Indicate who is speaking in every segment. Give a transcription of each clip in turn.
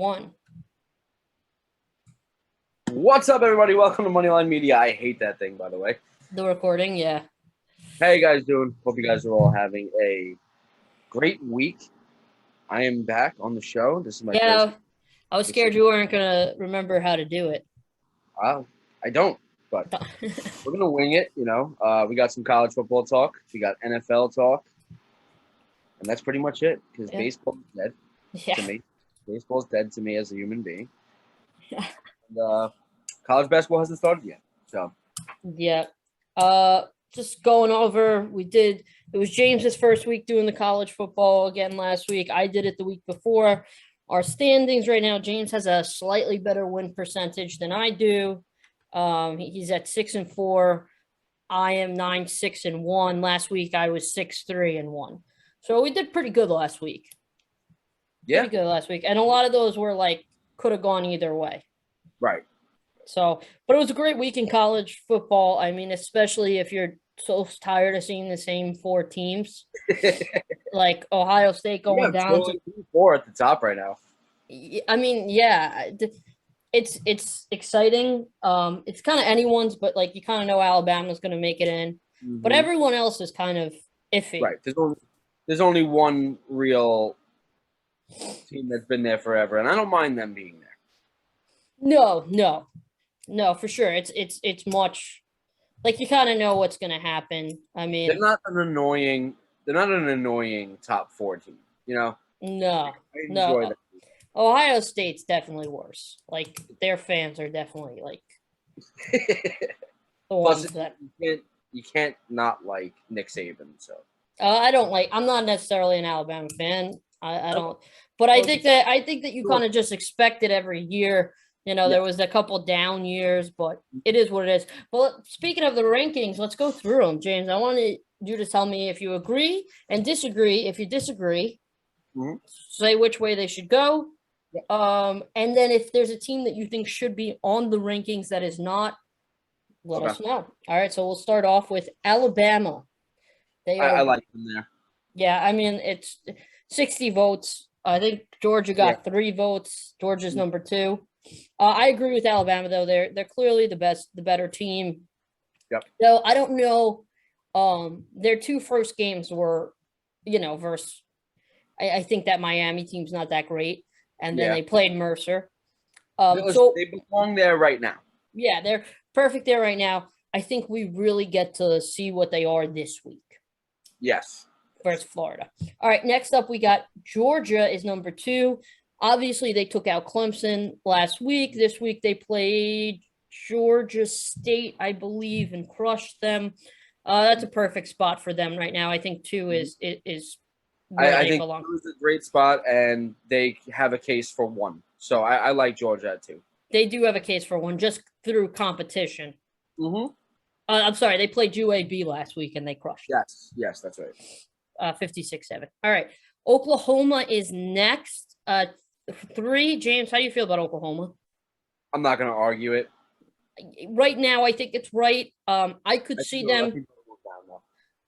Speaker 1: One.
Speaker 2: What's up, everybody? Welcome to Moneyline Media. I hate that thing, by the way.
Speaker 1: The recording, yeah.
Speaker 2: How you guys doing? Hope you guys are all having a great week. I am back on the show. This is my first.
Speaker 1: I was scared you weren't gonna remember how to do it.
Speaker 2: I don't, but we're gonna wing it. We got some college football talk. We got NFL talk, and that's pretty much it. Because baseball is dead to me. Baseball's dead to me as a human being. And, college basketball hasn't started yet. So
Speaker 1: yeah. Just going over, it was James's first week doing the college football again last week. I did it the week before. Our standings right now, James has a slightly better win percentage than I do. He's at 6-4. I am 9-6-1. Last week I was 6-3-1. So we did pretty good last week.
Speaker 2: Yeah.
Speaker 1: Pretty good last week. And a lot of those were could have gone either way.
Speaker 2: Right.
Speaker 1: So, but it was a great week in college football. I mean, especially if you're so tired of seeing the same four teams, like Ohio State going down to
Speaker 2: 4 at the top right now.
Speaker 1: I mean, yeah, it's exciting. It's kind of anyone's, but you kind of know Alabama's going to make it in, but everyone else is kind of iffy.
Speaker 2: Right. There's only one real team that's been there forever, and I don't mind them being there.
Speaker 1: No, for sure. It's much you kind of know what's going to happen. I mean,
Speaker 2: they're not an annoying top 4 team,
Speaker 1: No. That. Ohio State's definitely worse. Their fans are definitely the ones that
Speaker 2: you can't not like Nick Saban. So
Speaker 1: I'm not necessarily an Alabama fan. I don't, but I think that you kind of just expect it every year. There was a couple down years, but it is what it is. Well, speaking of the rankings, let's go through them, James. I wanted you to tell me if you agree and disagree. If you disagree, say which way they should go. And then if there's a team that you think should be on the rankings that is not, let us know. All right, so we'll start off with Alabama.
Speaker 2: I like them there.
Speaker 1: Yeah, I mean, it's 60 votes. I think Georgia got 3 votes. Georgia's number 2. I agree with Alabama, though. They're clearly the better team.
Speaker 2: Yep.
Speaker 1: So I don't know. Their 2 first games were, versus. I think that Miami team's not that great, and then they played Mercer. So
Speaker 2: they belong there right now.
Speaker 1: Yeah, they're perfect there right now. I think we really get to see what they are this week.
Speaker 2: Yes.
Speaker 1: Versus Florida. All right, next up we got Georgia is number 2. Obviously, they took out Clemson last week. This week they played Georgia State, I believe, and crushed them. That's a perfect spot for them right now. I think 2 is where they belong.
Speaker 2: 2 is a great spot, and they have a case for 1. So I like Georgia at 2.
Speaker 1: They do have a case for 1 just through competition. I'm sorry, they played UAB last week and they crushed.
Speaker 2: Yes, that's right.
Speaker 1: 56-7. All right, Oklahoma is next. 3. James, how do you feel about Oklahoma?
Speaker 2: I'm not going to argue it.
Speaker 1: Right now, I think it's right. I could see them.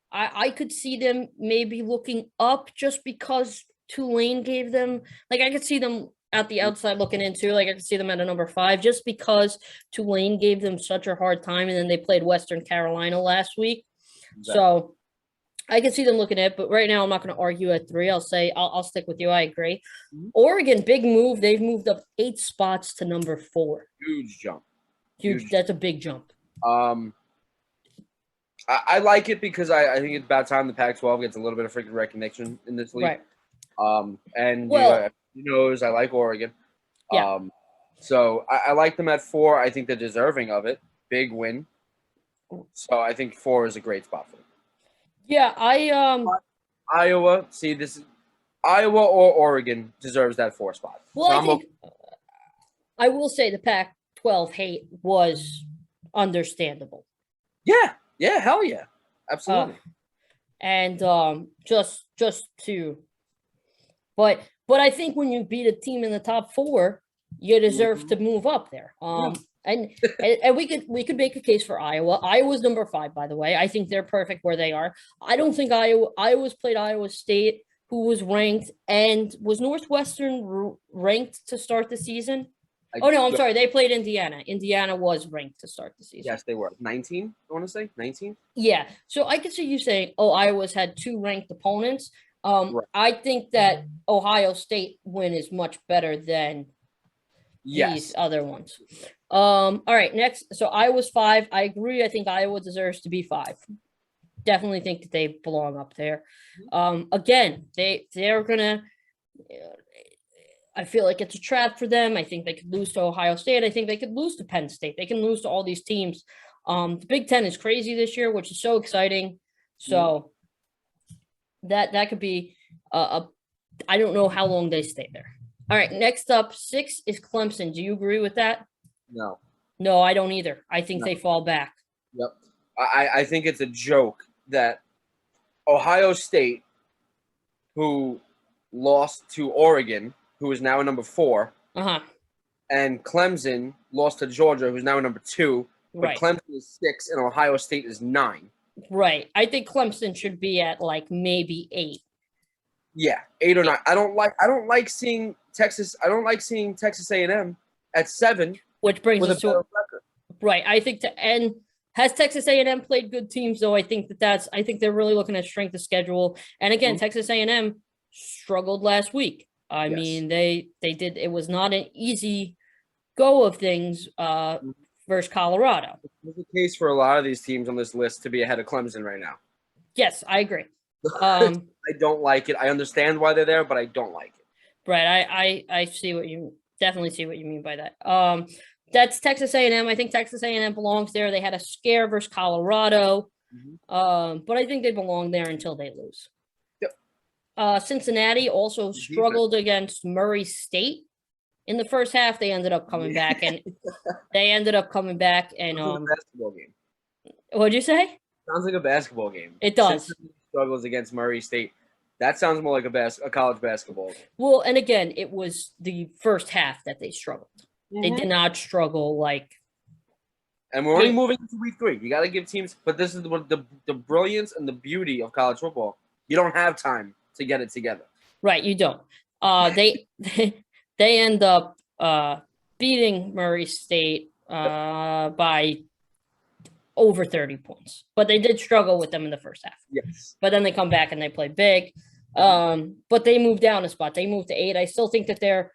Speaker 1: I could see them maybe looking up just because Tulane gave them. I could see them at the outside looking into. I could see them at a number 5 just because Tulane gave them such a hard time, and then they played Western Carolina last week. Exactly. So I can see them looking at it, but right now I'm not going to argue at 3. I'll say I'll stick with you. I agree. Oregon, big move. They've moved up 8 spots to number 4.
Speaker 2: Huge jump.
Speaker 1: Huge. That's a big jump.
Speaker 2: I like it because I think it's about time the Pac-12 gets a little bit of freaking recognition in this league.
Speaker 1: Right.
Speaker 2: And who knows? I like Oregon.
Speaker 1: Yeah.
Speaker 2: So I like them at 4. I think they're deserving of it. Big win. So I think 4 is a great spot for them.
Speaker 1: Yeah,
Speaker 2: Iowa. See, this is Iowa or Oregon deserves that 4 spot.
Speaker 1: Well, so I will say the Pac-12 hate was understandable.
Speaker 2: Yeah, hell yeah, absolutely.
Speaker 1: And just to, but I think when you beat a team in the top 4, you deserve to move up there. And we could make a case for Iowa. Iowa's number 5, by the way. I think they're perfect where they are. I don't think Iowa's played Iowa State, who was ranked, and was Northwestern ranked to start the season? Oh no, I'm sorry. They played Indiana. Indiana was ranked to start the season.
Speaker 2: Yes, they were 19. I want to say 19.
Speaker 1: Yeah. So I could see you saying, "Oh, Iowa's had 2 ranked opponents."
Speaker 2: Right.
Speaker 1: I think that Ohio State win is much better than these other ones. All right, next. So Iowa's 5. I agree. I think Iowa deserves to be 5. Definitely think that they belong up there. Again, they're gonna. I feel like it's a trap for them. I think they could lose to Ohio State. I think they could lose to Penn State. They can lose to all these teams. The Big Ten is crazy this year, which is so exciting. So that could be I don't know how long they stay there. All right, next up, 6 is Clemson. Do you agree with that?
Speaker 2: No.
Speaker 1: No, I don't either. I think they fall back.
Speaker 2: Yep. I think it's a joke that Ohio State, who lost to Oregon, who is now number 4, and Clemson lost to Georgia, who's now number 2, but Clemson is 6 and Ohio State is 9.
Speaker 1: Right. I think Clemson should be at like maybe 8.
Speaker 2: Yeah, 8 or 9. I don't like seeing Texas. I don't like seeing Texas A&M at 7,
Speaker 1: which brings us to right. I think has Texas A&M played good teams though? I think they're really looking at strength of schedule. And again, Texas A&M struggled last week. I mean, they did. It was not an easy go of things versus Colorado.
Speaker 2: It's the case for a lot of these teams on this list to be ahead of Clemson right now.
Speaker 1: Yes, I agree.
Speaker 2: I don't like it. I understand why they're there, but I don't like it.
Speaker 1: Right. I see what you definitely see what you mean by that. That's Texas A&M. I think Texas A&M belongs there. They had a scare versus Colorado, but I think they belong there until they lose. Yep. Cincinnati also struggled against Murray State in the first half. They ended up coming back, and
Speaker 2: basketball game.
Speaker 1: What'd you say?
Speaker 2: Sounds like a basketball game.
Speaker 1: It does.
Speaker 2: Cincinnati struggles against Murray State. That sounds more like a college basketball game.
Speaker 1: Well, and again, it was the first half that they struggled. They did not struggle like.
Speaker 2: And we're only moving into week 3. You got to give teams, but this is the brilliance and the beauty of college football. You don't have time to get it together.
Speaker 1: Right, you don't. They end up beating Murray State by over 30 points, but they did struggle with them in the first half.
Speaker 2: Yes.
Speaker 1: But then they come back and they play big. But they moved down a spot. They moved to 8. I still think that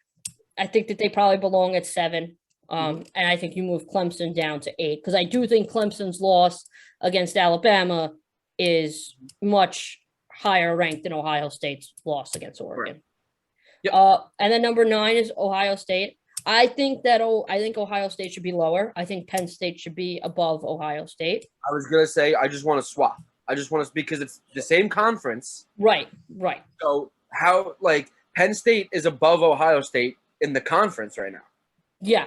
Speaker 1: I think that they probably belong at 7. And I think you move Clemson down to 8 because I do think Clemson's loss against Alabama is much higher ranked than Ohio State's loss against Oregon.
Speaker 2: Right. Yep.
Speaker 1: And then number 9 is Ohio State. I think Ohio State should be lower. I think Penn State should be above Ohio State.
Speaker 2: I was gonna say I just want to swap. I just want to because it's the same conference.
Speaker 1: Right.
Speaker 2: So how Penn State is above Ohio State in the conference right now.
Speaker 1: Yeah.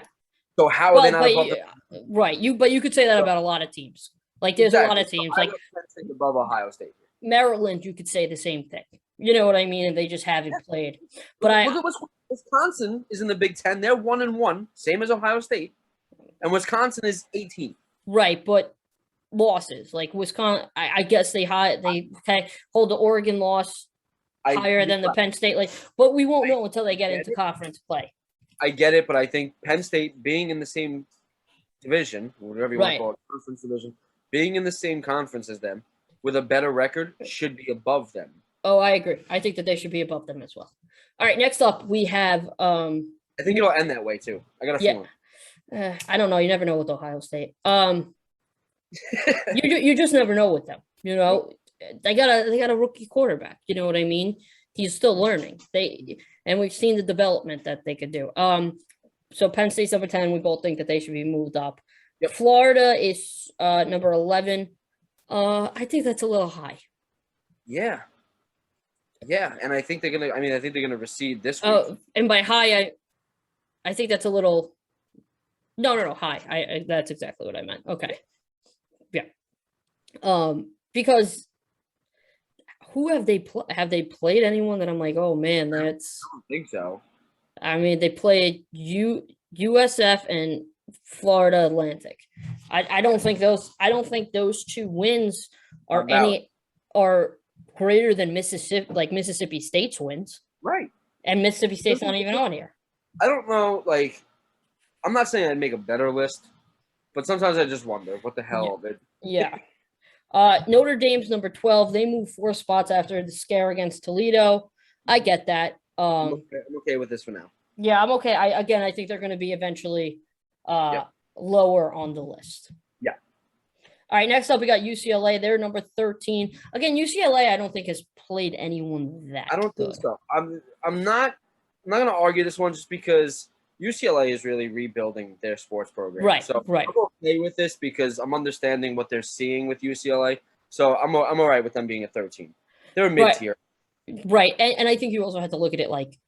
Speaker 2: So how are they not above
Speaker 1: right. But you could say that about a lot of teams. Like there's a lot of teams like
Speaker 2: Penn State above Ohio State.
Speaker 1: Maryland, you could say the same thing. You know what I mean? And they just haven't played. But
Speaker 2: look at Wisconsin is in the Big Ten. They're 1-1, same as Ohio State, and Wisconsin is 18.
Speaker 1: Right, but losses like Wisconsin, I guess they hold the Oregon loss higher than the Penn State. But we won't know until they get into conference play.
Speaker 2: I get it, but I think Penn State being in the same division, whatever you want to call it, conference division, being in the same conference as them with a better record should be above them.
Speaker 1: Oh, I agree. I think that they should be above them as well. All right, next up we have
Speaker 2: I think it'll end that way too. I got a feeling.
Speaker 1: I don't know. You never know with Ohio State. You just never know with them. You know, they got a rookie quarterback. You know what I mean? He's still learning. And we've seen the development that they could do. So Penn State's number 10. We both think that they should be moved up. Yep. Florida is number 11. I think that's a little high.
Speaker 2: Yeah. Yeah, and I think they're gonna. I think they're gonna recede this week.
Speaker 1: Oh, and by high, I think that's a little. No, high. I that's exactly what I meant. Okay. Yeah. Because who have they played anyone that I'm like, oh man, that's.
Speaker 2: I don't think so.
Speaker 1: I mean, they played USF and Florida Atlantic. I don't think those 2 wins are greater than Mississippi State's wins.
Speaker 2: Right.
Speaker 1: And Mississippi State's not even on here.
Speaker 2: I don't know. Like, I'm not saying I'd make a better list, but sometimes I just wonder what the hell.
Speaker 1: Yeah. Notre Dame's number 12. They moved 4 spots after the scare against Toledo. I get that.
Speaker 2: I'm okay with this for now.
Speaker 1: Yeah, I'm okay. I think they're going to be eventually lower on the list.
Speaker 2: Yeah.
Speaker 1: All right, next up we got UCLA. They're number 13. Again, UCLA I don't think has played anyone that
Speaker 2: I don't
Speaker 1: good.
Speaker 2: think so. I'm not going to argue this one just because UCLA is really rebuilding their sports program.
Speaker 1: Right,
Speaker 2: so
Speaker 1: right.
Speaker 2: I'm okay with this because I'm understanding what they're seeing with UCLA. So I'm all right with them being a 13. They're a mid-tier.
Speaker 1: Right. And I think you also have to look at it like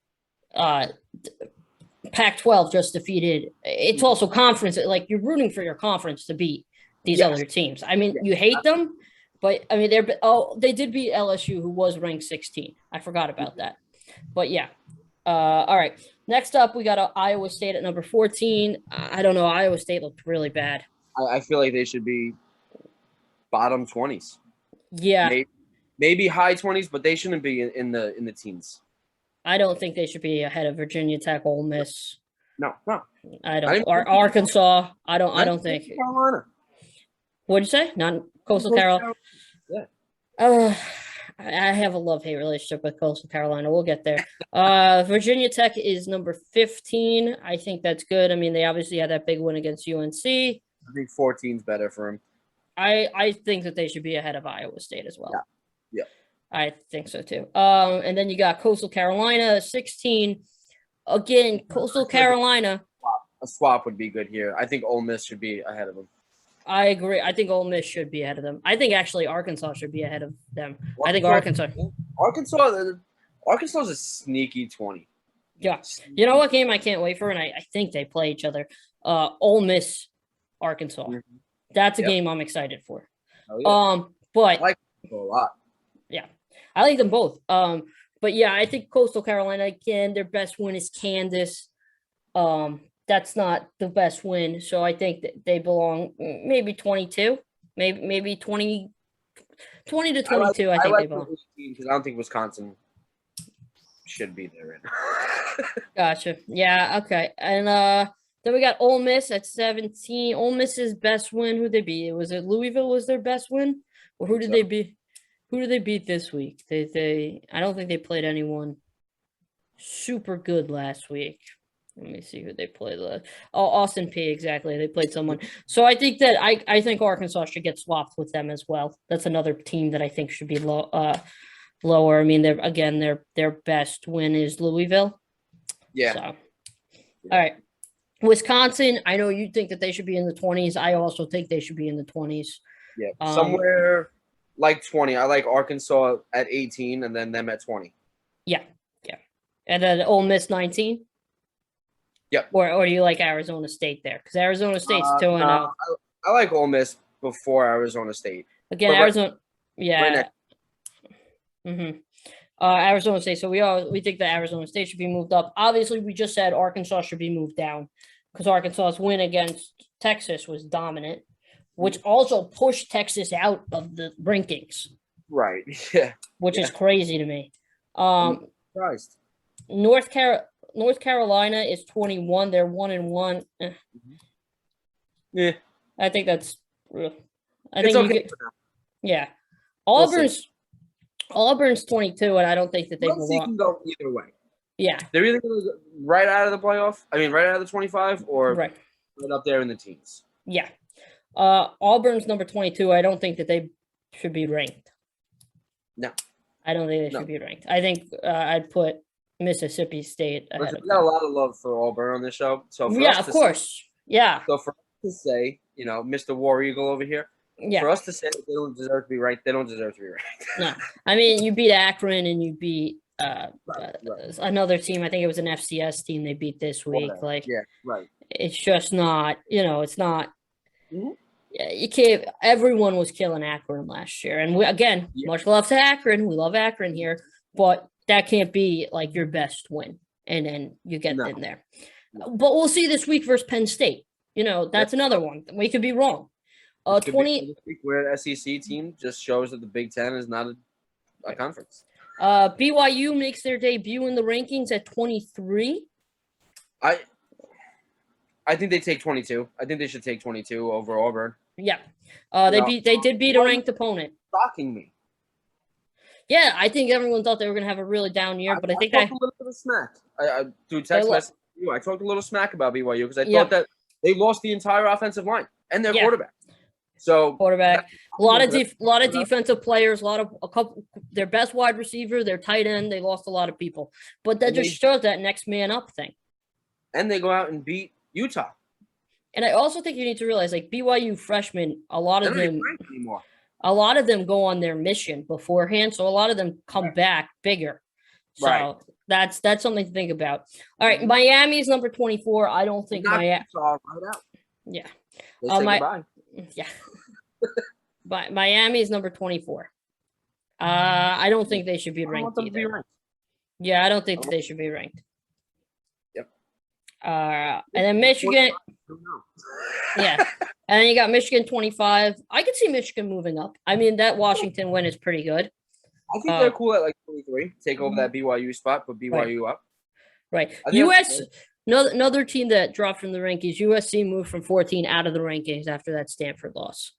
Speaker 1: Pac-12 just defeated. It's also conference. Like, you're rooting for your conference to beat these other teams. I mean, you hate them, but I mean, they did beat LSU, who was ranked 16. I forgot about that. But yeah. All right. Next up, we got Iowa State at number 14. I don't know. Iowa State looked really bad.
Speaker 2: I feel like they should be bottom 20s.
Speaker 1: Yeah.
Speaker 2: Maybe high 20s, but they shouldn't be in the teens.
Speaker 1: I don't think they should be ahead of Virginia Tech, Ole Miss.
Speaker 2: No.
Speaker 1: I don't. Or Arkansas. I don't think.
Speaker 2: Carolina.
Speaker 1: What'd you say? Not Coastal Carolina.
Speaker 2: Yeah.
Speaker 1: I have a love-hate relationship with Coastal Carolina. We'll get there. Virginia Tech is number 15. I think that's good. I mean, they obviously had that big win against UNC.
Speaker 2: I think 14's better for him.
Speaker 1: I think that they should be ahead of Iowa State as well.
Speaker 2: Yeah.
Speaker 1: I think so too. And then you got Coastal Carolina, 16. Again, Coastal Carolina.
Speaker 2: A swap would be good here. I think Ole Miss should be ahead of them.
Speaker 1: I agree. I think Ole Miss should be ahead of them. I think actually Arkansas should be ahead of them. I think Arkansas
Speaker 2: is a sneaky 20.
Speaker 1: Yeah. You know what game I can't wait for? And I think they play each other. Ole Miss, Arkansas. Mm-hmm. That's a game I'm excited for.
Speaker 2: Oh, yeah.
Speaker 1: But
Speaker 2: I like them a lot.
Speaker 1: Yeah. I like them both. But yeah, I think Coastal Carolina, again, their best win is Kansas. That's not the best win. So I think that they belong maybe 22, maybe 20 to 22. I think they belong.
Speaker 2: Because I don't think Wisconsin should be there.
Speaker 1: Gotcha. Yeah. Okay. And then we got Ole Miss at 17. Ole Miss's best win. Who they beat? Was it Louisville? Was their best win, or who did they beat? Who did they beat this week? I don't think they played anyone super good last week. Let me see who they played. Austin Peay, exactly. They played someone. So I think that I think Arkansas should get swapped with them as well. That's another team that I think should be lower. I mean, their best win is Louisville.
Speaker 2: Yeah.
Speaker 1: So, all right. Wisconsin, I know you think that they should be in the 20s. I also think they should be in the 20s.
Speaker 2: Yeah, somewhere like 20. I like Arkansas at 18 and then them at 20.
Speaker 1: Yeah. And then Ole Miss 19?
Speaker 2: Yep.
Speaker 1: Or do you like Arizona State there? Because Arizona State's 2-0.
Speaker 2: No, I like Ole Miss before Arizona State.
Speaker 1: Again, Arizona. Yeah. Mm-hmm. Arizona State. So we think that Arizona State should be moved up. Obviously, we just said Arkansas should be moved down because Arkansas's win against Texas was dominant, which also pushed Texas out of the rankings.
Speaker 2: Right. Yeah.
Speaker 1: Which is crazy to me.
Speaker 2: I'm surprised.
Speaker 1: North Carolina is 21. They're 1-1.
Speaker 2: Yeah.
Speaker 1: I think that's real. Yeah. Auburn's 22, and I don't think that they belong.
Speaker 2: Can go either way.
Speaker 1: Yeah.
Speaker 2: They're either going to go right out of the playoff, right out of the 25, or right up there in the teens.
Speaker 1: Yeah. Auburn's number 22. I don't think that they should be ranked.
Speaker 2: No.
Speaker 1: I don't think they should be ranked. I think I'd put Mississippi State ahead of them.
Speaker 2: We got a lot of love for Auburn on this show. So
Speaker 1: of course. Yeah.
Speaker 2: So for us to say, Mr. War Eagle over here, for us to say that they don't deserve to be ranked, they don't deserve to be ranked.
Speaker 1: No. I mean, you beat Akron and you beat another team. I think it was an FCS team they beat this week. It's just not, it's not. Mm-hmm. You can't. Everyone was killing Akron last year, and much love to Akron. We love Akron here, but that can't be like your best win, and then you get in there. No. But we'll see this week versus Penn State. That's another one. We could be wrong. 20
Speaker 2: where SEC team just shows that the Big Ten is not conference.
Speaker 1: BYU makes their debut in the rankings at 23.
Speaker 2: I think they take 22. I think they should take 22 over Auburn.
Speaker 1: Yeah. They did beat a ranked opponent.
Speaker 2: Shocking me.
Speaker 1: Yeah, I think everyone thought they were going to have a really down year, but I think
Speaker 2: talked a little bit of smack. Dude, text message you. I talked a little smack about BYU because I thought that they lost the entire offensive line and their quarterback. So
Speaker 1: quarterback, a lot of defensive players, a couple their best wide receiver, their tight end. They lost a lot of people, but that just shows that next man up thing.
Speaker 2: And they go out and beat Utah.
Speaker 1: And I also think you need to realize, like BYU freshmen, a lot of them go on their mission beforehand, so a lot of them come back bigger. So that's something to think about. All right, Miami's number 24. I don't think Miami. Yeah. Yeah. But Miami's number 24. I don't think they should be ranked either. Yeah, I don't think they should be ranked.
Speaker 2: Yep.
Speaker 1: And then Michigan. Yeah. And then you got Michigan 25. I could see Michigan moving up. I mean, that Washington win is pretty good.
Speaker 2: I think they're cool at like 23. Take over that BYU spot, put BYU up.
Speaker 1: Right. US. Another team that dropped from the rankings, USC moved from 14 out of the rankings after that Stanford loss.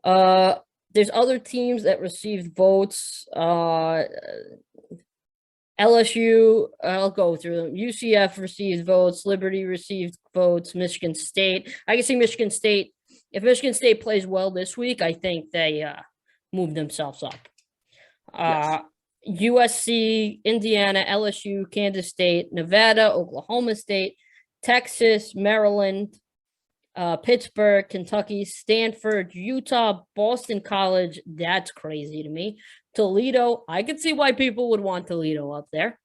Speaker 1: There's other teams that received votes. LSU, I'll go through them. UCF received votes. Liberty received votes. Michigan State. I can see Michigan State. If Michigan State plays well this week, I think they move themselves up. USC, Indiana, LSU, Kansas State, Nevada, Oklahoma State, Texas, Maryland, Pittsburgh, Kentucky, Stanford, Utah, Boston College. That's crazy to me. Toledo. I could see why people would want Toledo up there.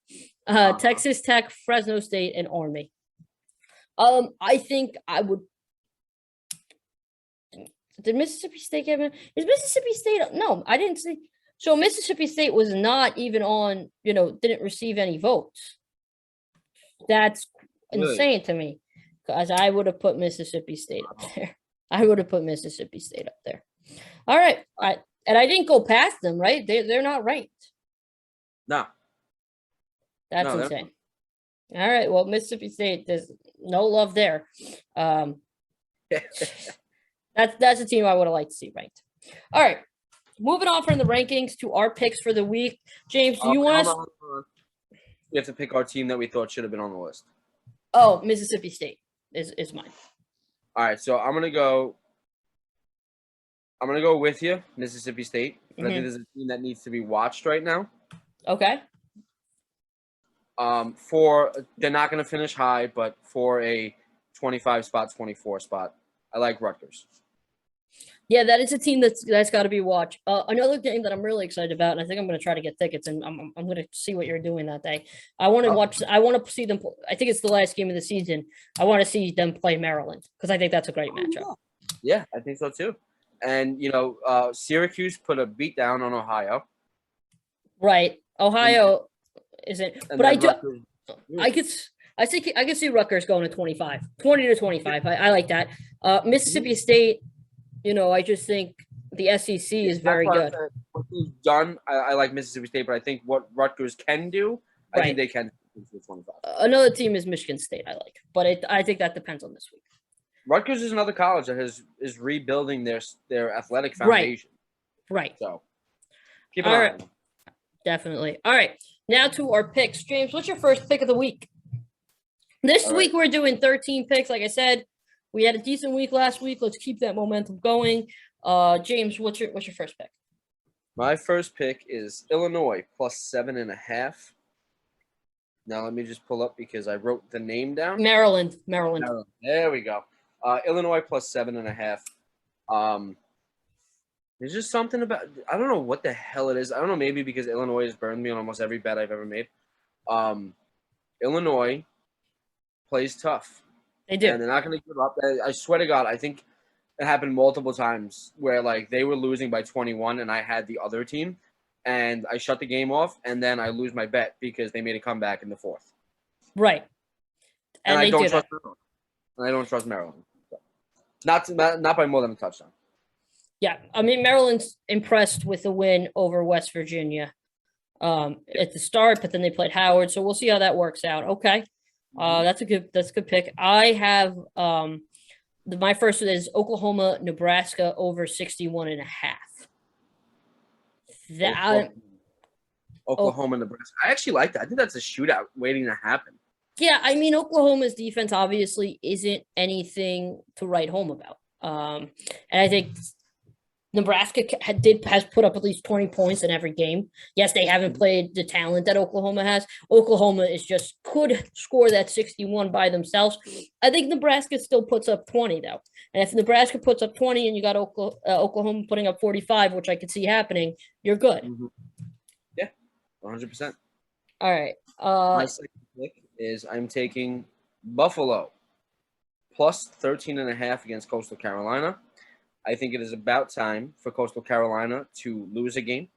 Speaker 1: Texas Tech, Fresno State, and Army. I think I would. Did Mississippi State get in? Is Mississippi State? No, I didn't see. So Mississippi State was not even on, didn't receive any votes. That's insane to me, because I would have put Mississippi State up there. All right. And I didn't go past them, right? They're not ranked.
Speaker 2: No.
Speaker 1: That's insane. All right. Well, Mississippi State, there's no love there. That's a team I would have liked to see ranked. All right. Moving on from the rankings to our picks for the week. James, do you want us?
Speaker 2: We have to pick our team that we thought should have been on the list.
Speaker 1: Oh, Mississippi State is mine.
Speaker 2: All right, so I'm gonna go with you, Mississippi State. I think there's a team that needs to be watched right now.
Speaker 1: Okay.
Speaker 2: They're not gonna finish high, but for a 25 spot, 24 spot, I like Rutgers.
Speaker 1: Yeah, that is a team that's got to be watched. Another game that I'm really excited about, and I think I'm going to try to get tickets, and I'm going to see what you're doing that day. I want to watch. I want to see them. I think it's the last game of the season. I want to see them play Maryland because I think that's a great matchup.
Speaker 2: Yeah, I think so too. And Syracuse put a beat down on Ohio.
Speaker 1: Right, Ohio isn't. But I could see Rutgers going to 25, 20 to 25. I like that. Mississippi State. I just think the SEC is very good.
Speaker 2: What he's done, I like Mississippi State, but I think what Rutgers can do, I think they can do 25.
Speaker 1: Another team is Michigan State, I like. But I think that depends on this week.
Speaker 2: Rutgers is another college that is rebuilding their athletic foundation.
Speaker 1: Right.
Speaker 2: So, keep an eye on them.
Speaker 1: Definitely. All right. Now to our picks. James, what's your first pick of the week? This week we're doing 13 picks, like I said. We had a decent week last week. Let's keep that momentum going. James, what's your first pick?
Speaker 2: My first pick is Illinois plus 7.5. Now let me just pull up because I wrote the name down.
Speaker 1: Maryland.
Speaker 2: There we go. Illinois plus 7.5. There's just something about I don't know what the hell it is. I don't know, maybe because Illinois has burned me on almost every bet I've ever made. Illinois plays tough.
Speaker 1: They do.
Speaker 2: And they're not going to give up. I swear to God, I think it happened multiple times where, they were losing by 21 and I had the other team. And I shut the game off, and then I lose my bet because they made a comeback in the fourth.
Speaker 1: Right.
Speaker 2: And I don't trust Maryland. And I don't trust Maryland. So. Not by more than a touchdown.
Speaker 1: Yeah, I mean Maryland's impressed with the win over West Virginia at the start, but then they played Howard, so we'll see how that works out. Okay. That's a good pick. I have my first one is Oklahoma, Nebraska over 61 and a half. That
Speaker 2: Oklahoma, Nebraska. I actually like that. I think that's a shootout waiting to happen.
Speaker 1: Yeah, I mean Oklahoma's defense obviously isn't anything to write home about. And I think Nebraska has put up at least 20 points in every game. Yes, they haven't played the talent that Oklahoma has. Oklahoma is just could score that 61 by themselves. I think Nebraska still puts up 20 though. And if Nebraska puts up 20 and you got Oklahoma putting up 45, which I could see happening, you're good.
Speaker 2: Yeah, 100%.
Speaker 1: All right.
Speaker 2: My second pick is I'm taking Buffalo plus 13.5 against Coastal Carolina. I think it is about time for Coastal Carolina to lose a game.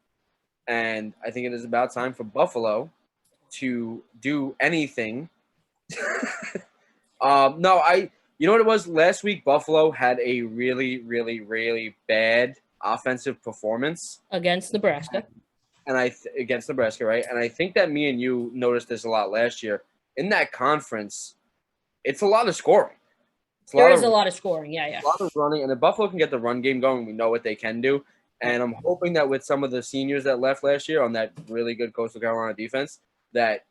Speaker 2: And I think it is about time for Buffalo to do anything. You know what it was? Last week, Buffalo had a really, really, really bad offensive performance.
Speaker 1: Against Nebraska.
Speaker 2: And against Nebraska, right? And I think that me and you noticed this a lot last year. In that conference, it's a lot of scoring.
Speaker 1: There is a lot of scoring, yeah.
Speaker 2: A lot of running, and if Buffalo can get the run game going, we know what they can do. And I'm hoping that with some of the seniors that left last year on that really good Coastal Carolina defense, that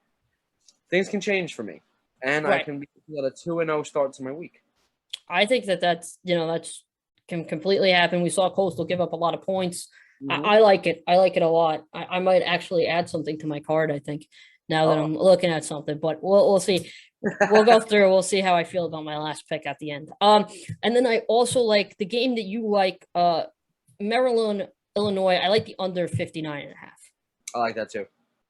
Speaker 2: things can change for me, and I can get a 2-0 start to my week.
Speaker 1: I think that's can completely happen. We saw Coastal give up a lot of points. I like it. I like it a lot. I might actually add something to my card, I think, now that I'm looking at something, but we'll see. We'll go through. We'll see how I feel about my last pick at the end. And then I also like the game that you like, Maryland, Illinois. I like the under 59 and a half.
Speaker 2: I like that too.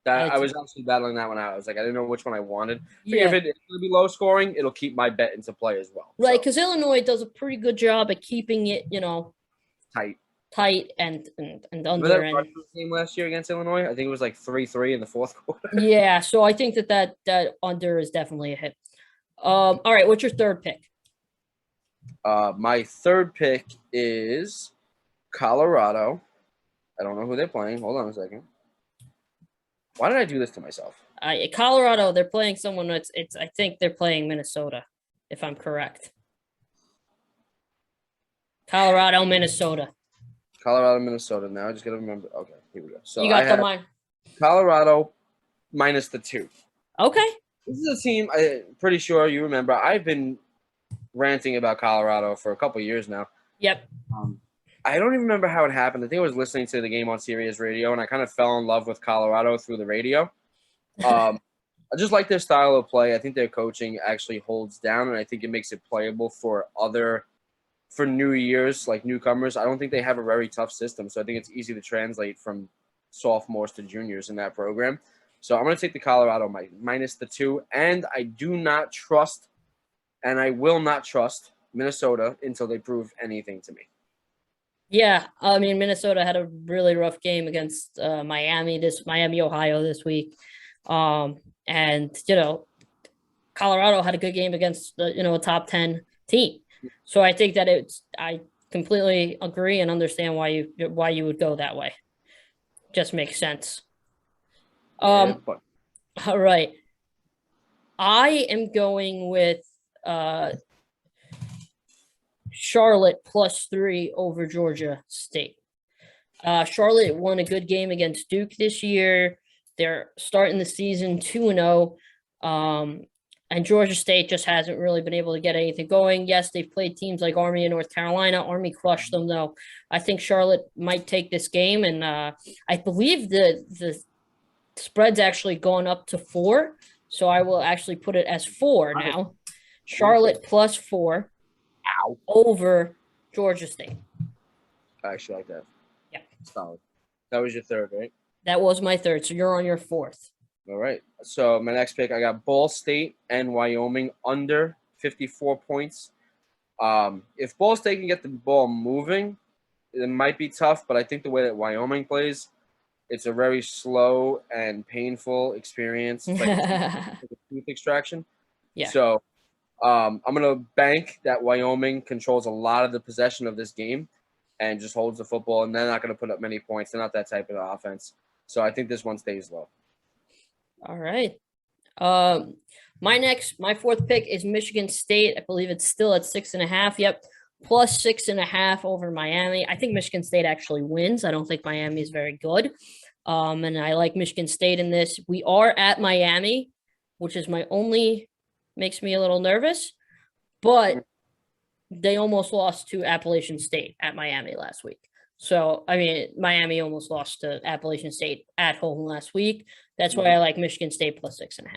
Speaker 2: I was actually battling that one out. I was like, I didn't know which one I wanted.
Speaker 1: Yeah.
Speaker 2: If it's going to be low scoring, it'll keep my bet into play as well.
Speaker 1: Right, because Illinois does a pretty good job at keeping it, tight and under.
Speaker 2: Remember that game last year against Illinois? I think it was like 3-3 in the fourth quarter.
Speaker 1: Yeah, so I think that under is definitely a hit. All right, what's your third pick?
Speaker 2: My third pick is Colorado. I don't know who they're playing. Hold on a second. Why did I do this to myself?
Speaker 1: Colorado, they're playing someone I think they're playing Minnesota, if I'm correct. Colorado, Minnesota.
Speaker 2: Now I just got to remember. Okay, here we go. So
Speaker 1: you got the mine.
Speaker 2: Colorado minus the 2.
Speaker 1: Okay.
Speaker 2: This is a team I'm pretty sure you remember. I've been ranting about Colorado for a couple years now.
Speaker 1: Yep.
Speaker 2: I don't even remember how it happened. I think I was listening to the game on Sirius Radio, and I kind of fell in love with Colorado through the radio. I just like their style of play. I think their coaching actually holds down, and I think it makes it playable for New Year's, like newcomers. I don't think they have a very tough system, so I think it's easy to translate from sophomores to juniors in that program. So I'm going to take the Colorado minus the 2, and I do not trust, and I will not trust Minnesota until they prove anything to me.
Speaker 1: Yeah, I mean, Minnesota had a really rough game against Miami, Ohio this week. And, Colorado had a good game against, a top 10 team. So I think that I completely agree and understand why you would go that way. Just makes sense. All right. I am going with Charlotte +3 over Georgia State. Charlotte won a good game against Duke this year. They're starting the season 2-0. And Georgia State just hasn't really been able to get anything going. Yes, they've played teams like Army and North Carolina. Army crushed them, though. I think Charlotte might take this game, and I believe the spread's actually gone up to 4, so I will actually put it as 4 now. Charlotte +4 over Georgia State.
Speaker 2: I actually like that.
Speaker 1: Yeah.
Speaker 2: Solid. That was your third, right?
Speaker 1: That was my third, so you're on your fourth.
Speaker 2: All right. So my next pick, I got Ball State and Wyoming under 54 points. If Ball State can get the ball moving, it might be tough, but I think the way that Wyoming plays, it's a very slow and painful experience. It's like a tooth extraction.
Speaker 1: Yeah.
Speaker 2: So I'm going to bank that Wyoming controls a lot of the possession of this game. and just holds the football, and they're not going to put up many points. They're not that type of offense. So I think this one stays low.
Speaker 1: All right. My fourth pick is Michigan State. I believe it's still at 6.5. Yep. Plus 6.5 over Miami. I think Michigan State actually wins. I don't think Miami is very good. And I like Michigan State in this. We are at Miami, which is makes me a little nervous, but they almost lost to Appalachian State at Miami last week. So, I mean, Miami almost lost to Appalachian State at home last week. That's why I like Michigan State plus 6.5.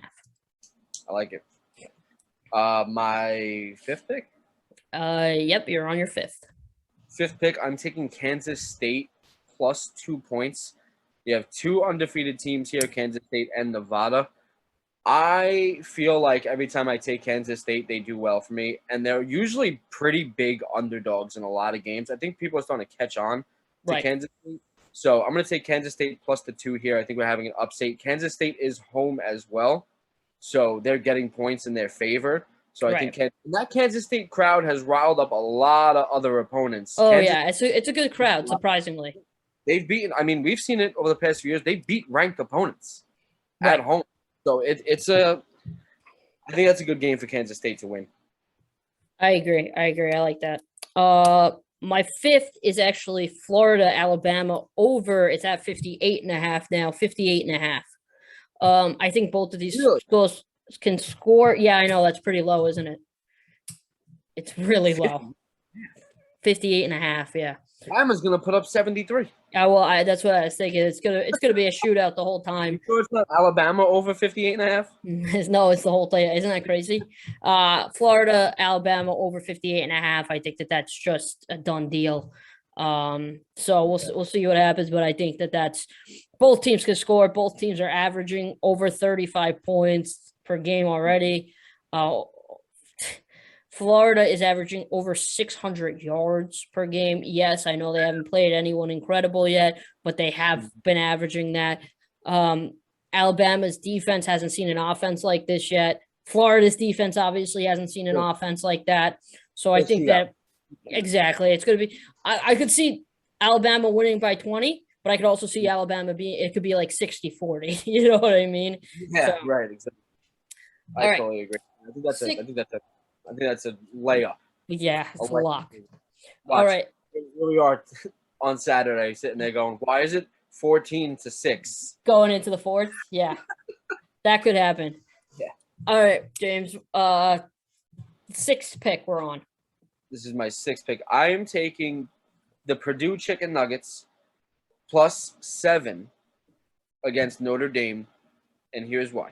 Speaker 2: I like it. My fifth pick?
Speaker 1: Yep, you're on your fifth.
Speaker 2: Fifth pick, I'm taking Kansas State plus 2 points. You have two undefeated teams here, Kansas State and Nevada. I feel like every time I take Kansas State, they do well for me. And they're usually pretty big underdogs in a lot of games. I think people are starting to catch on to Kansas State. So I'm going to take Kansas State plus the 2 here. I think we're having an upset. Kansas State is home as well. So they're getting points in their favor. So I think that Kansas State crowd has riled up a lot of other opponents.
Speaker 1: Oh, yeah. It's a good crowd, surprisingly.
Speaker 2: They've beaten – I mean, we've seen it over the past few years. They beat ranked opponents at home. So I think that's a good game for Kansas State to win.
Speaker 1: I agree. I like that. My fifth is actually Florida, Alabama over. It's at 58.5 now, 58.5. I think both of these schools can score. Yeah, I know that's pretty low, isn't it? It's really low. 58.5. Yeah.
Speaker 2: Alabama's gonna put up 73.
Speaker 1: Yeah, well, that's what I was thinking. It's gonna be a shootout the whole time.
Speaker 2: You sure it's not Alabama over 58.5?
Speaker 1: No, it's the whole thing. Isn't that crazy? Florida, Alabama over 58.5. I think that's just a done deal. So we'll see what happens, but I think that's both teams can score. Both teams are averaging over 35 points per game already. Florida is averaging over 600 yards per game. Yes, I know they haven't played anyone incredible yet, but they have been averaging that. Alabama's defense hasn't seen an offense like this yet. Florida's defense obviously hasn't seen an offense like that. So I think that exactly it's going to be I could see Alabama winning by 20, but I could also see Alabama it could be like 60-40. You know what I mean?
Speaker 2: Yeah, so, right. Exactly. I totally agree. I think that's a layup.
Speaker 1: Yeah, it's a lock. All right.
Speaker 2: Here we are on Saturday sitting there going, why is it 14-6?
Speaker 1: Going into the fourth? Yeah. That could happen.
Speaker 2: Yeah.
Speaker 1: All right, James. Sixth pick we're on.
Speaker 2: This is my sixth pick. I am taking the Purdue Chicken Nuggets plus 7 against Notre Dame, and here's why.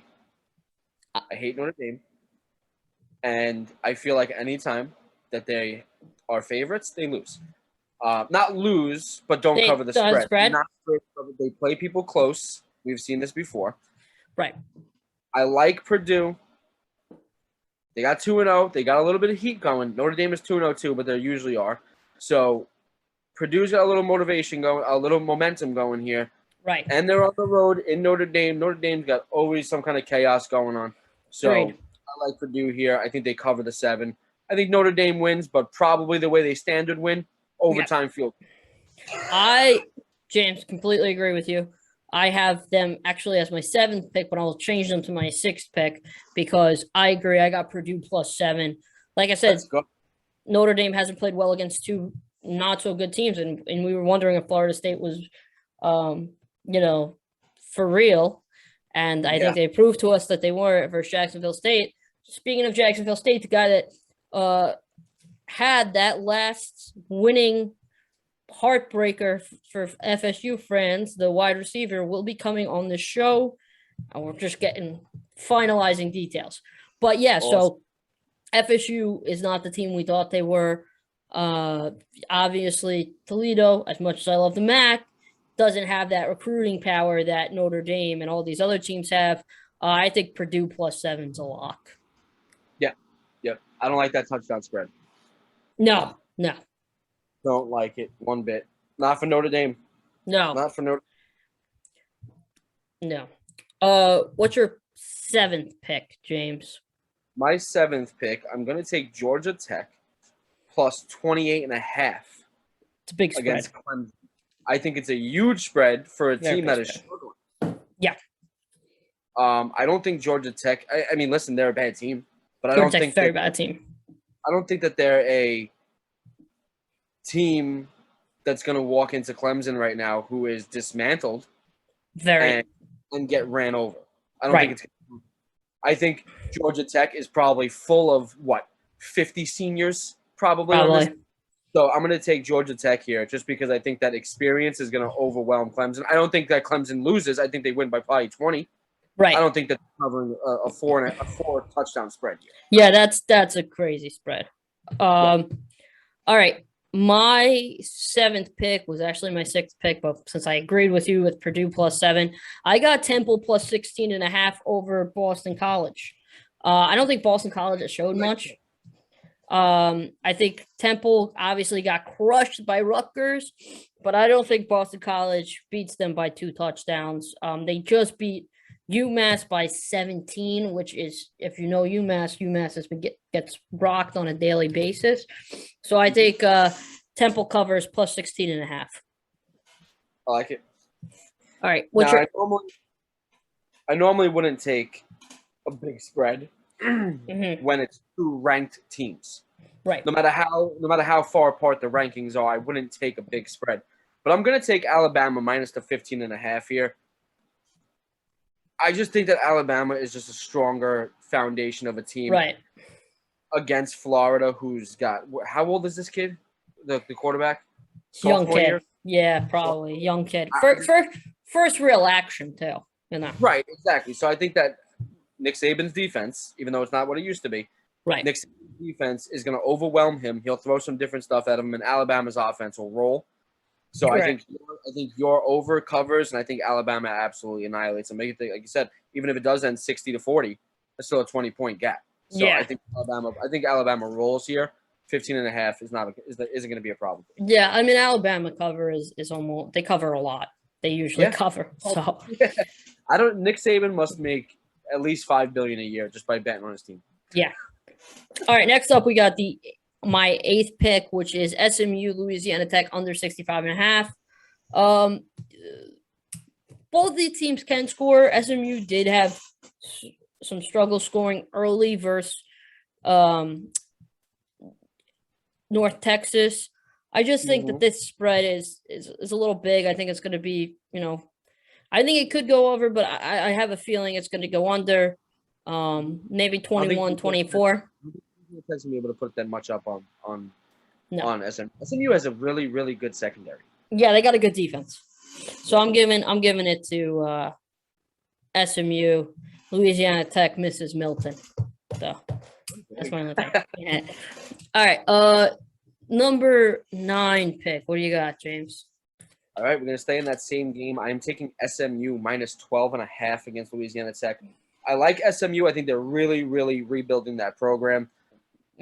Speaker 2: I hate Notre Dame. And I feel like any time that they are favorites, they lose. Not lose, but don't cover the spread. They play people close. We've seen this before.
Speaker 1: Right.
Speaker 2: I like Purdue. They got 2-0. They got a little bit of heat going. Notre Dame is 2-0 too, but they usually are. So Purdue's got a little motivation going, a little momentum going here.
Speaker 1: Right.
Speaker 2: And they're on the road in Notre Dame. Notre Dame's got always some kind of chaos going on. So I like Purdue here. I think they cover the 7. I think Notre Dame wins, but probably the way they standard win, overtime field.
Speaker 1: James, completely agree with you. I have them actually as my 7th pick, but I'll change them to my 6th pick because I agree. I got Purdue plus 7. Like I said, Notre Dame hasn't played well against 2 not so good teams, and we were wondering if Florida State was, for real. And I think they proved to us that they were versus Jacksonville State. Speaking of Jacksonville State, the guy that had that last winning heartbreaker for FSU fans, the wide receiver, will be coming on the show. And we're just finalizing details. But yeah, so FSU is not the team we thought they were. Obviously, Toledo, as much as I love the MAC, doesn't have that recruiting power that Notre Dame and all these other teams have. I think Purdue plus 7's a lock.
Speaker 2: Yep. I don't like that touchdown spread.
Speaker 1: No.
Speaker 2: Don't like it one bit. Not for Notre Dame.
Speaker 1: No.
Speaker 2: Not for Notre
Speaker 1: Dame. What's your 7th pick, James?
Speaker 2: My 7th pick, I'm going to take Georgia Tech plus 28.5
Speaker 1: It's a big spread.
Speaker 2: Against Clemson. I think it's a huge spread for a team that is struggling.
Speaker 1: Yeah.
Speaker 2: I don't think Georgia Tech. I mean, listen, they're a bad team, but I
Speaker 1: Georgia
Speaker 2: don't
Speaker 1: Tech's
Speaker 2: think
Speaker 1: very bad team.
Speaker 2: I don't think that they're a team that's going to walk into Clemson right now who is dismantled and get ran over. I don't think it's. I think Georgia Tech is probably full of 50 seniors probably. On this. So I'm going to take Georgia Tech here just because I think that experience is going to overwhelm Clemson. I don't think that Clemson loses. I think they win by probably 20.
Speaker 1: Right.
Speaker 2: I don't think that's covering a four touchdown spread here.
Speaker 1: Yeah, that's a crazy spread. All right. My 7th pick was actually my 6th pick, but since I agreed with you with Purdue +7, I got Temple +16.5 over Boston College. I don't think Boston College has showed much. I think Temple obviously got crushed by Rutgers, but I don't think Boston College beats them by 2 touchdowns. They just beat UMass by 17, which is, if you know UMass has been gets rocked on a daily basis. So I think Temple covers +16.5.
Speaker 2: I like it.
Speaker 1: All right.
Speaker 2: I normally wouldn't take a big spread when it's 2 ranked teams.
Speaker 1: Right.
Speaker 2: No matter how far apart the rankings are, I wouldn't take a big spread. But I'm going to take Alabama minus the 15.5 here. I just think that Alabama is just a stronger foundation of a team.
Speaker 1: Right.
Speaker 2: Against Florida, who's got – how old is this kid, the quarterback?
Speaker 1: Young kid. Year? Yeah, probably. Young kid. First real action, too. You know.
Speaker 2: Right, exactly. So I think that Nick Saban's defense, even though it's not what it used to be, Nick Saban's defense is going to overwhelm him. He'll throw some different stuff at him, and Alabama's offense will roll. So
Speaker 1: Correct.
Speaker 2: I think your over covers, and I think Alabama absolutely annihilates them. Make it like you said, even if it does end 60-40, it's still a 20-point gap. So I think Alabama rolls here. 15.5 isn't going to be a problem.
Speaker 1: Yeah, I mean Alabama cover is almost, they cover a lot. They usually cover. So
Speaker 2: Nick Saban must make at least $5 billion a year just by betting on his team.
Speaker 1: Yeah. All right, next up we got my 8th pick, which is SMU Louisiana Tech under 65.5. Both the teams can score. SMU did have some struggle scoring early versus North Texas. I just think that this spread is a little big. I think it's going to be, I think it could go over, but I have a feeling it's going to go under, maybe 21, 24.
Speaker 2: Texas be able to put that much up on SMU. SMU has a really, really good secondary.
Speaker 1: Yeah, they got a good defense. So I'm giving it to SMU. Louisiana Tech misses Milton. So that's my only thing. Yeah. All right. Number 9 pick. What do you got, James?
Speaker 2: All right, we're gonna stay in that same game. I'm taking SMU minus 12.5 against Louisiana Tech. I like SMU. I think they're really, really rebuilding that program.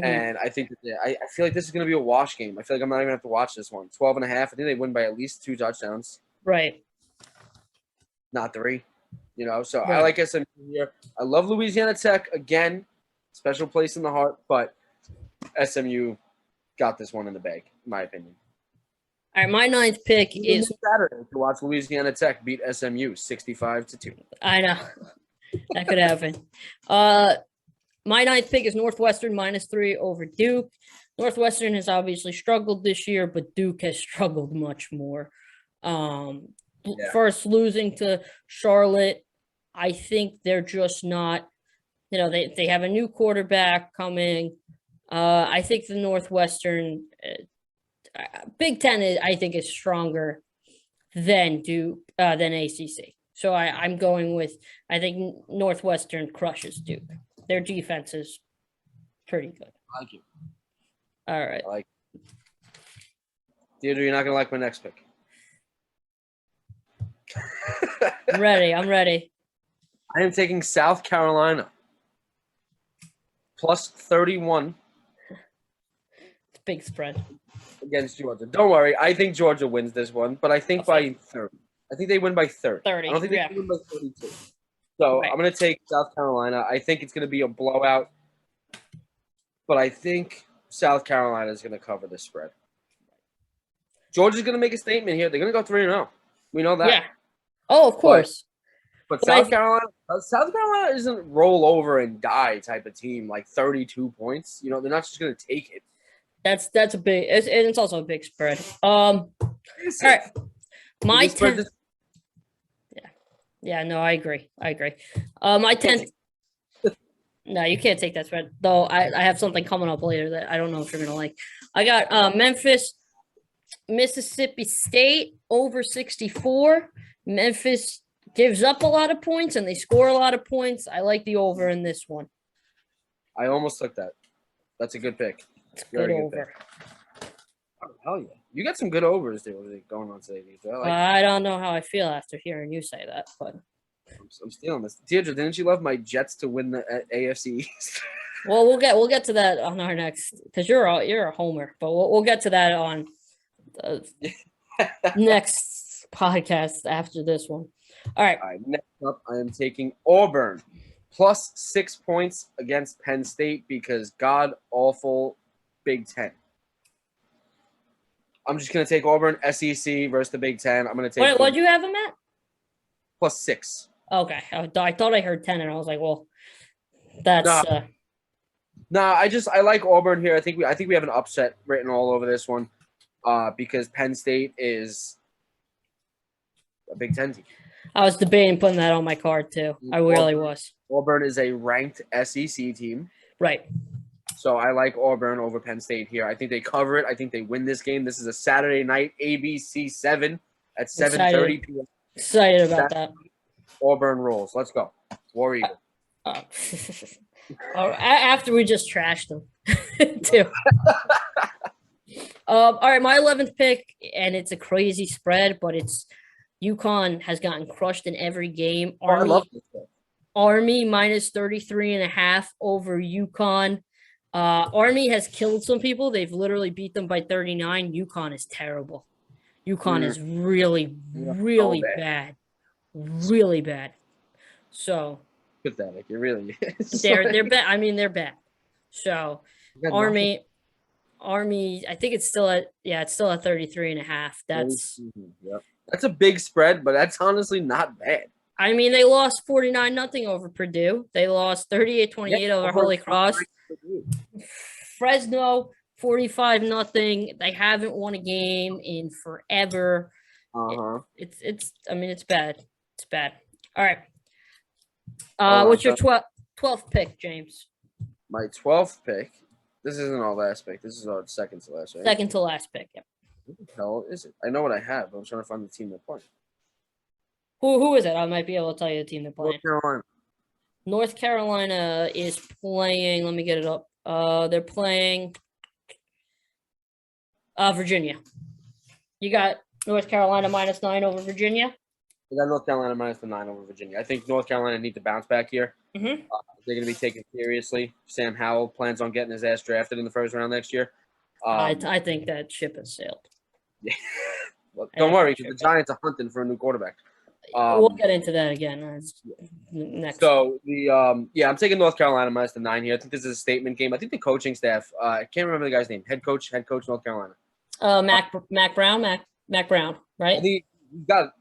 Speaker 2: And I think that I feel like this is going to be a wash game. I feel like I'm not even going to have to watch this one. 12.5. I think they win by at least 2 touchdowns.
Speaker 1: Right.
Speaker 2: Not 3. So right. I like SMU here. I love Louisiana Tech. Again, special place in the heart. But SMU got this one in the bag, in my opinion.
Speaker 1: All right, my 9th pick is
Speaker 2: Saturday to watch Louisiana Tech beat SMU 65-2.
Speaker 1: I know. That could happen. My 9th pick is Northwestern -3 over Duke. Northwestern has obviously struggled this year, but Duke has struggled much more. First losing to Charlotte, I think they're just not, they have a new quarterback coming. I think the Northwestern Big Ten is stronger than Duke, than ACC. So I'm going with, I think Northwestern crushes Duke. Their defense is pretty good.
Speaker 2: I like it.
Speaker 1: All right.
Speaker 2: I like it. Deirdre, you're not going to like my next pick.
Speaker 1: I'm ready.
Speaker 2: I am taking South Carolina plus 31.
Speaker 1: It's a big spread.
Speaker 2: Against Georgia. Don't worry. I think Georgia wins this one, but I think by 30. I think they win by 30. I don't think they win by 32. So I'm going to take South Carolina. I think it's going to be a blowout, but I think South Carolina is going to cover the spread. Georgia's going to make a statement here. They're going to go 3-0. We know that.
Speaker 1: Yeah. Oh, of course.
Speaker 2: But South Carolina isn't roll over and die type of team, like 32 points. You know, they're not just going to take it.
Speaker 1: That's a big, it's also a big spread. All right. My 10th. Yeah, no, I agree. My 10th. No, you can't take that spread. Though I have something coming up later that I don't know if you're going to like. I got Memphis, Mississippi State over 64. Memphis gives up a lot of points and they score a lot of points. I like the over in this one.
Speaker 2: I almost took that. That's a good pick.
Speaker 1: It's good over.
Speaker 2: Oh, hell yeah. You got some good overs there going on today.
Speaker 1: I don't know how I feel after hearing you say that, but
Speaker 2: I'm stealing this. Deirdre, didn't you love my Jets to win the AFC East?
Speaker 1: Well, we'll get to that on our next, because you're a homer, but we'll get to that on the next podcast after this one. All right.
Speaker 2: Next up, I am taking Auburn plus 6 points against Penn State because god awful Big Ten. I'm just gonna take Auburn SEC versus the Big Ten. I'm gonna take.
Speaker 1: What'd you have them at?
Speaker 2: Plus 6.
Speaker 1: Okay, I thought I heard 10, and I was like, well, that's.
Speaker 2: I like Auburn here. I think we have an upset written all over this one, because Penn State is a Big Ten team.
Speaker 1: I was debating putting that on my card too. I really was.
Speaker 2: Auburn is a ranked SEC team.
Speaker 1: Right.
Speaker 2: So I like Auburn over Penn State here. I think they cover it. I think they win this game. This is a Saturday night, ABC 7 at 7:30 p.m.
Speaker 1: Excited about that.
Speaker 2: Auburn rolls. Let's go. War Eagle.
Speaker 1: After we just trashed them, too. All right, my 11th pick, and it's a crazy spread, but it's UConn has gotten crushed in every game. Army minus 33.5 over UConn. Army has killed some people. They've literally beat them by 39. UConn is terrible. UConn is really, really bad. Really bad. So
Speaker 2: pathetic. It really is.
Speaker 1: They're bad. I mean, they're bad. So Army, I think it's still at 33.5.
Speaker 2: That's a big spread, but that's honestly not bad.
Speaker 1: I mean, they lost 49-0 over Purdue. They lost 38-28 over Holy Cross. Fresno 45-0. They haven't won a game in forever. It's bad. It's bad. All right. What's your 12th pick, James?
Speaker 2: My 12th pick. This isn't our last pick. This is our second to last, right?
Speaker 1: Second to last pick, yep.
Speaker 2: What the hell is it? I know what I have, but I'm trying to find the team they're playing.
Speaker 1: Who is it? I might be able to tell you the team they're playing.
Speaker 2: North Carolina.
Speaker 1: North Carolina is playing. Let me get it up. They're playing Virginia. You got North Carolina minus 9 over Virginia?
Speaker 2: I got North Carolina minus the 9 over Virginia. I think North Carolina need to bounce back here.
Speaker 1: Mm-hmm.
Speaker 2: They're going to be taken seriously. Sam Howell plans on getting his ass drafted in the first round next year.
Speaker 1: I think that ship has sailed.
Speaker 2: Yeah. Well, don't worry, because the Giants are hunting for a new quarterback.
Speaker 1: We'll get into that again next.
Speaker 2: So I'm taking North Carolina minus the 9 here. I think this is a statement game. I think the coaching staff, I can't remember the guy's name. Head coach North Carolina.
Speaker 1: Mac Brown, right?
Speaker 2: I think he's got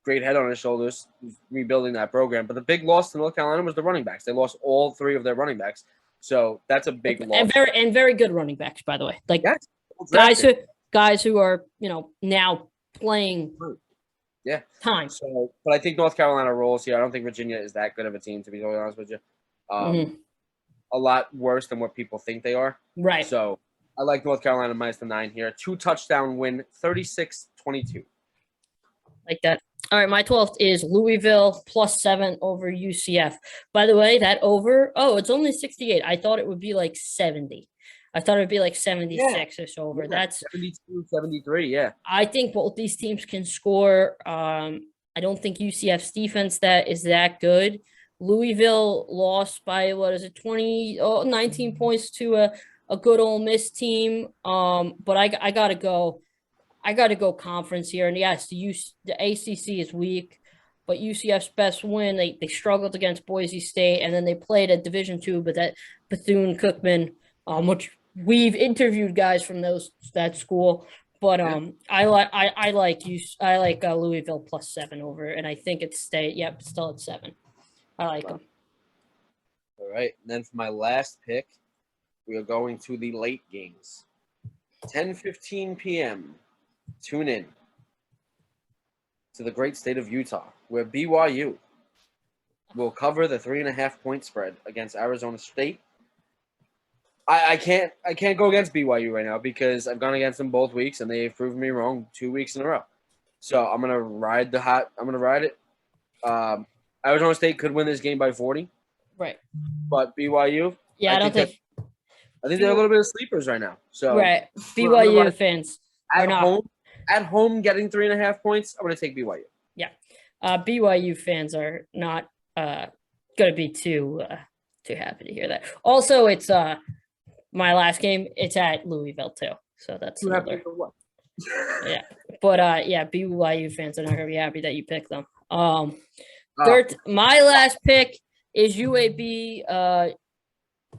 Speaker 2: great head on his shoulders. He's rebuilding that program. But the big loss to North Carolina was the running backs. They lost all 3 of their running backs. So that's a big loss.
Speaker 1: And very good running backs, by the way. Like guys who are, now playing time.
Speaker 2: So, but I think North Carolina rolls here. I don't think Virginia is that good of a team, to be totally honest with you. A lot worse than what people think they are.
Speaker 1: Right.
Speaker 2: So I like North Carolina minus the 9 here. 2-touchdown win, 36-22.
Speaker 1: Like that. All right, my 12th is Louisville plus 7 over UCF. By the way, that over, it's only 68. I thought it would be like 70. I thought it would be like 76 or so over.
Speaker 2: Yeah,
Speaker 1: That's
Speaker 2: 72, 73, yeah.
Speaker 1: I think both these teams can score. I don't think UCF's defense is that good. Louisville lost by, 19 points to a good Ole Miss team. But I gotta go. I got to go conference here. And yes, the ACC is weak, but UCF's best win, they struggled against Boise State, and then they played at Division II, but that Bethune-Cookman, which we've interviewed guys from that school, But I like Louisville +7 over, and I think it's still at 7. I like them.
Speaker 2: All right, and then for my last pick, we are going to the late games. 10:15 p.m. Tune in to the great state of Utah, where BYU will cover the 3.5-point spread against Arizona State. I can't go against BYU right now because I've gone against them both weeks and they've proven me wrong 2 weeks in a row. So I'm gonna ride the hot. I'm gonna ride it. Arizona State could win this game by 40.
Speaker 1: Right.
Speaker 2: But BYU,
Speaker 1: yeah, I think
Speaker 2: they're a little bit of sleepers right now. So
Speaker 1: right, BYU fans are not
Speaker 2: at home getting 3.5 points. I'm gonna take BYU.
Speaker 1: Yeah, BYU fans are not gonna be too happy to hear that. Also, it's my last game. It's at Louisville too, so that's another. Yeah, but BYU fans are not gonna be happy that you picked them. My last pick is UAB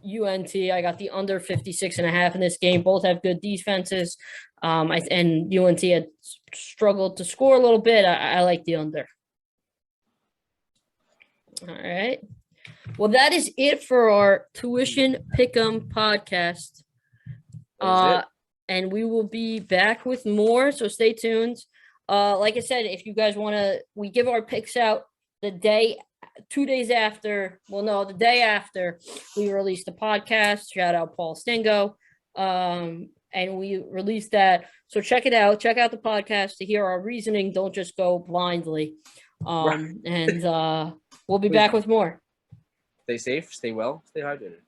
Speaker 1: UNT. I got the under 56.5 in this game. Both have good defenses. And UNT had struggled to score a little bit. I like the under. All right. Well, that is it for our Tuition Pick'em podcast. And we will be back with more, so stay tuned. Like I said, if you guys want to, we give our picks out the day 2 days after. Well, no, the day after we release the podcast. Shout out Paul Stingo. And we released that. So check it out. Check out the podcast to hear our reasoning. Don't just go blindly. And we'll be back with more.
Speaker 2: Stay safe, stay well, stay hydrated.